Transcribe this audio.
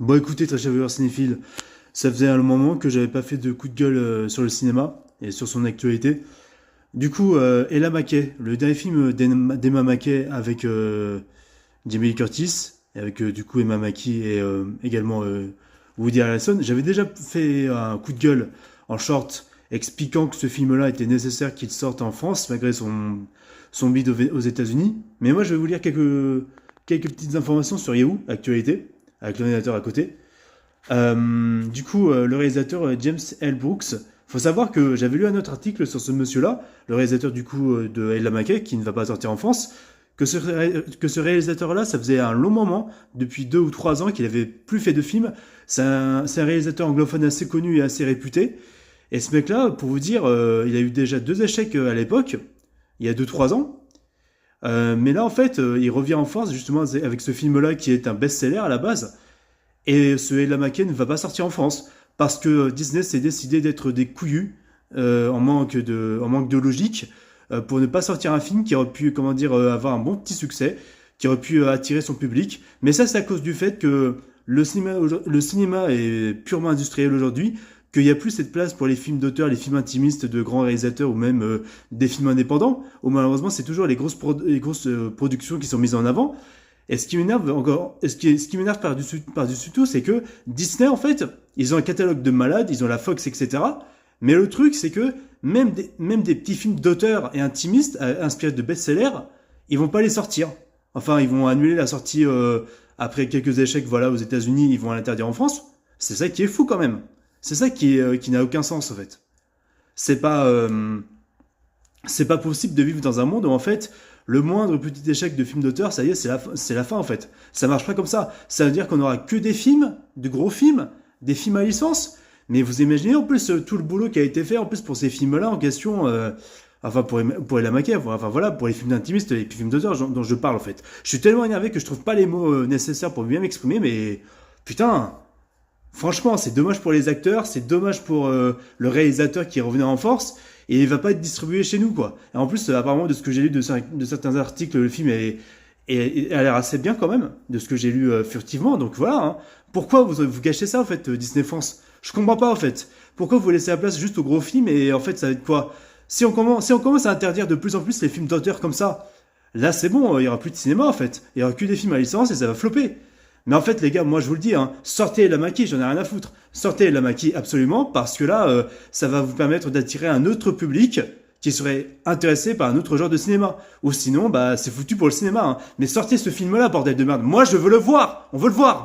Bon écoutez, très cher viewers cinéphile, ça faisait un moment que j'avais pas fait de coup de gueule sur le cinéma et sur son actualité. Du coup, Ella Mackey, le dernier film d'Emma Mackey avec Jamie Lee Curtis, et avec du coup Emma Mackey et également Woody Harrelson, j'avais déjà fait un coup de gueule en short expliquant que ce film-là était nécessaire qu'il sorte en France malgré son bid aux États-Unis. Mais moi, je vais vous lire quelques petites informations sur Yahoo, actualité, avec l'ordinateur à côté. Le réalisateur James L. Brooks, faut savoir que j'avais lu un autre article sur ce monsieur-là, le réalisateur du coup de Ella Mackey, qui ne va pas sortir en France, que ce réalisateur-là, ça faisait un long moment, depuis 2 ou 3 ans, qu'il avait plus fait de films. C'est un réalisateur anglophone assez connu et assez réputé. Et ce mec-là, pour vous dire, il a eu déjà 2 échecs à l'époque, il y a 2-3 ans. Mais là, en fait, il revient en force justement avec ce film-là qui est un best-seller à la base. Et ce Ella Mackey ne va pas sortir en France parce que Disney s'est décidé d'être des couillus en manque de logique pour ne pas sortir un film qui aurait pu, avoir un bon petit succès, qui aurait pu attirer son public. Mais ça, c'est à cause du fait que le cinéma est purement industriel aujourd'hui, qu'il n'y a plus cette place pour les films d'auteur, les films intimistes de grands réalisateurs ou même des films indépendants, où malheureusement c'est toujours les grosses productions qui sont mises en avant. Et ce qui m'énerve encore, ce qui m'énerve par-dessus tout, c'est que Disney, en fait, ils ont un catalogue de malades, ils ont la Fox, etc. Mais le truc, c'est que même des petits films d'auteur et intimistes, inspirés de best-sellers, ils vont pas les sortir. Enfin, ils vont annuler la sortie après quelques échecs, voilà, aux États-Unis, ils vont l'interdire en France. C'est ça qui est fou quand même. C'est ça qui n'a aucun sens en fait. C'est pas, c'est pas possible de vivre dans un monde où en fait le moindre petit échec de film d'auteur, ça y est, c'est la fin en fait. Ça marche pas comme ça. Ça veut dire qu'on aura que des films, de gros films, des films à licence. Mais vous imaginez en plus tout le boulot qui a été fait en plus pour ces films-là en question. Enfin pour Ella Mackey, enfin voilà, pour les films d'intimistes et les films d'auteur dont je parle en fait. Je suis tellement énervé que je trouve pas les mots nécessaires pour bien m'exprimer, mais putain. Franchement, c'est dommage pour les acteurs, c'est dommage pour le réalisateur qui est revenu en force, et il va pas être distribué chez nous, quoi. Et en plus, apparemment, de ce que j'ai lu de certains articles, le film a l'air assez bien quand même, de ce que j'ai lu furtivement, donc voilà. Hein. Pourquoi vous gâchez ça, en fait, Disney France? Je comprends pas, en fait. Pourquoi vous laissez la place juste aux gros films, et en fait, ça va être quoi? Si on commence à interdire de plus en plus les films d'auteur comme ça, là, c'est bon, il y aura plus de cinéma, en fait. Il y aura que des films à licence, et ça va flopper. Mais en fait, les gars, moi je vous le dis, hein, sortez la maquille, j'en ai rien à foutre. Sortez la maquille absolument, parce que là, ça va vous permettre d'attirer un autre public qui serait intéressé par un autre genre de cinéma. Ou sinon, bah, c'est foutu pour le cinéma. Hein. Mais sortez ce film-là, bordel de merde. Moi, je veux le voir. On veut le voir.